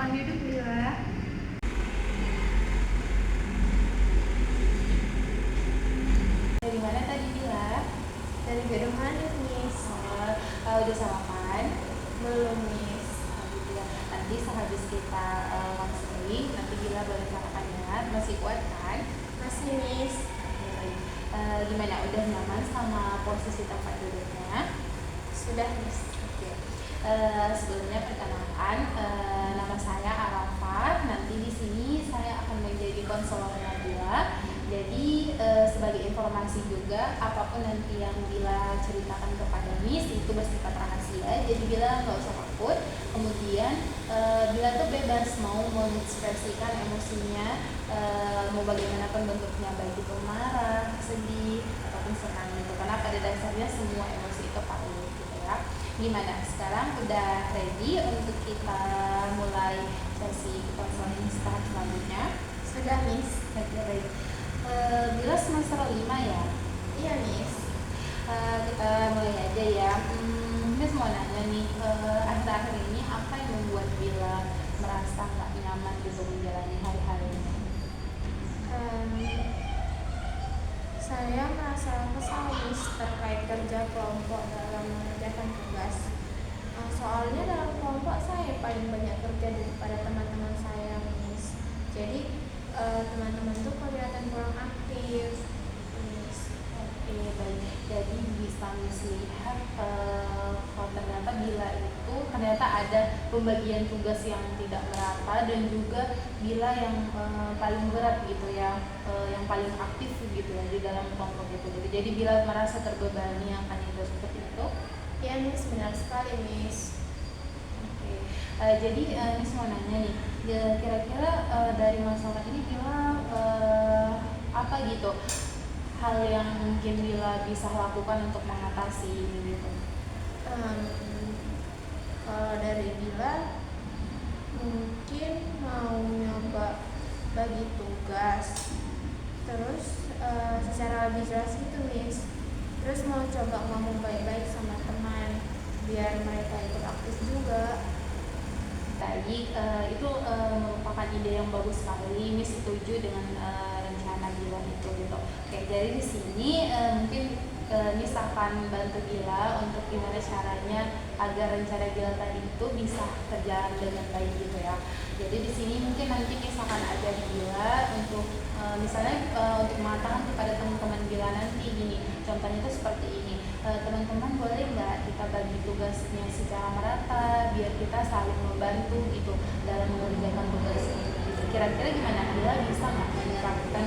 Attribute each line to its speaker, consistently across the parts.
Speaker 1: silakan duduk Bila.
Speaker 2: Dari mana tadi Bila?
Speaker 1: Dari gedung Hanif, Miss.
Speaker 2: Udah sarapan?
Speaker 1: Belum, Miss.
Speaker 2: Alhamdulillah. Nanti sehabis kita counseling, nanti Bila boleh sarapan ya. Masih kuat kan?
Speaker 1: Masih, Miss.
Speaker 2: Oke, baik. Gimana? Udah nyaman sama posisi tempat duduknya?
Speaker 1: Sudah, Miss.
Speaker 2: Oke. Sebelumnya perkenalkan, nama saya Arafah. Nanti di sini saya akan menjadi konselornya Bila. Jadi sebagai informasi juga, apapun nanti yang Bila ceritakan kepada Miss itu bersifat rahasia. Jadi Bila nggak usah takut. Kemudian Bila tuh bebas mau mengekspresikan emosinya, mau bagaimanapun bentuknya, baik itu marah, sedih, ataupun senang gitu. Karena pada dasarnya semua emosi itu valid gitu ya. Gimana? Sekarang udah ready untuk kita mulai sesi konseling tahap selanjutnya?
Speaker 1: Sudah, Miss.
Speaker 2: Oke, baik. Bila semester 5 ya?
Speaker 1: Iya, Miss.
Speaker 2: Kita mulai aja ya. Miss mau nanya nih, akhir-akhir ini apa yang membuat Bila merasa nggak nyaman gitu menjalani hari-harinya?
Speaker 1: Saya merasa kesal, Miss, terkait kerja kelompok dalam mengerjakan tugas. Soalnya dalam kelompok saya paling banyak kerja daripada teman-teman saya, Miss. Jadi teman-teman tuh kelihatan kurang aktif, Miss.
Speaker 2: Oke, baik. Jadi bisa Miss lihat kalau ternyata Bila itu ternyata ada pembagian tugas yang tidak merata dan juga Bila yang paling berat gitu ya, yang paling aktif gitu ya di dalam kelompok itu. Jadi Bila merasa terbebani akan itu seperti itu.
Speaker 1: Iya, Miss, benar sekali, Miss.
Speaker 2: Oke, jadi Miss mau nanya nih, kira-kira dari masalah ini Bila apa gitu hal yang mungkin Bila bisa lakukan untuk mengatasi ini gitu?
Speaker 1: Kalau dari Bila mungkin mau nyoba bagi tugas, terus secara lebih jelas gitu, Miss. Terus mau coba ngomong baik-baik sama teman biar mereka ikut aktif juga.
Speaker 2: Baik, itu merupakan ide yang bagus sekali. Miss setuju dengan rencana Bila itu gitu. Oke, jadi di sini mungkin Miss akan bantu Bila untuk gimana caranya agar rencana Bila tadi itu bisa berjalan dengan baik gitu ya. Jadi di sini mungkin nanti Miss akan ajak Bila untuk misalnya untuk mengatakan kepada teman-teman Bila nanti gini, contohnya itu seperti ini. Teman-teman boleh nggak kita bagi tugasnya secara merata biar kita saling membantu gitu dalam mengerjakan tugas ini gitu. Kira-kira gimana? Bila bisa nggak menerapkan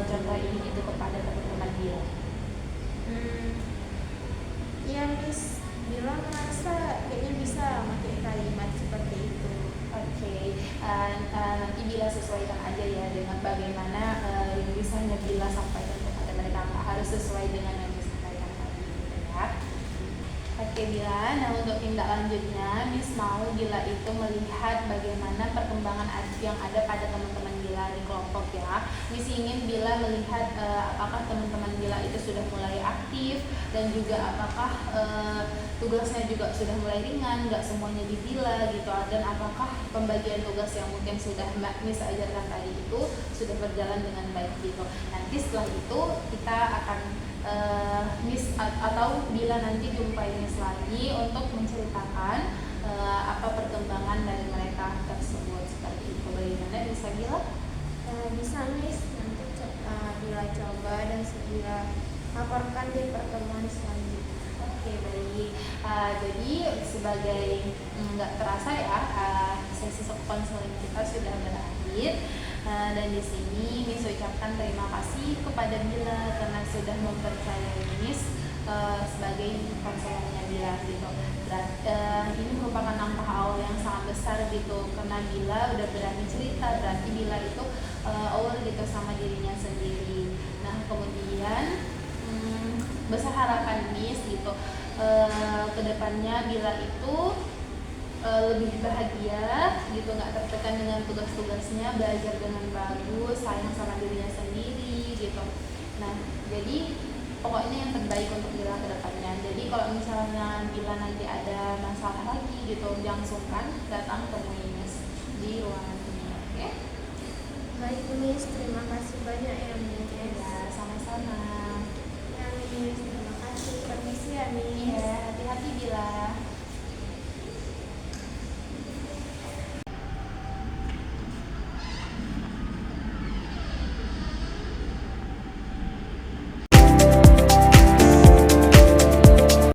Speaker 2: contoh ini gitu kepada teman-teman Bila?
Speaker 1: Iya, Miss. Bila merasa kayaknya bisa pakai kalimat seperti itu.
Speaker 2: Oke, nanti Bila sesuaikan aja ya dengan bagaimana yang bisanya Bila sampaikan kepada mereka, nggak harus sesuai dengan yang disampaikan tadi gitu ya. Oke Bila, nah untuk tindak lanjutnya Miss mau Bila itu melihat bagaimana perkembangan yang ada pada teman-teman Bila di kelompok ya. Miss ingin Bila melihat apakah teman-teman Bila itu sudah mulai aktif dan juga apakah tugasnya juga sudah mulai ringan, nggak semuanya di Bila gitu, dan apakah pembagian tugas yang mungkin sudah Miss ajarkan tadi itu sudah berjalan dengan baik gitu. Nanti setelah itu kita akan Miss atau Bila nanti jumpai Miss lagi untuk menceritakan apa perkembangan dari mereka tersebut seperti itu. Bagaimana bisa Bila?
Speaker 1: Bisa, Miss. Nanti Bila coba dan Bila laporkan di pertemuan selanjutnya.
Speaker 2: Oke, baik. Jadi sebagai nggak terasa ya sesi konseling kita sudah berakhir. Dan di sini Miss ucapkan terima kasih kepada Bila karena sudah mempercayai Miss sebagai konselornya Bila gitu. Ini merupakan langkah awal yang sangat besar gitu karena Bila udah berani cerita, berarti Bila itu aware gitu sama dirinya sendiri. Nah kemudian besar harapan Miss gitu kedepannya Bila itu lebih bahagia gitu, nggak tertekan dengan tugas-tugasnya, belajar dengan bagus, sayang sama dirinya sendiri gitu. Nah jadi pokoknya yang terbaik untuk Bila kedepannya. Jadi kalau misalnya Bila nanti ada masalah lagi gitu, jangan sungkan datang temui Miss. di ruangan ini. Oke?
Speaker 1: Baik Miss, terima kasih banyak.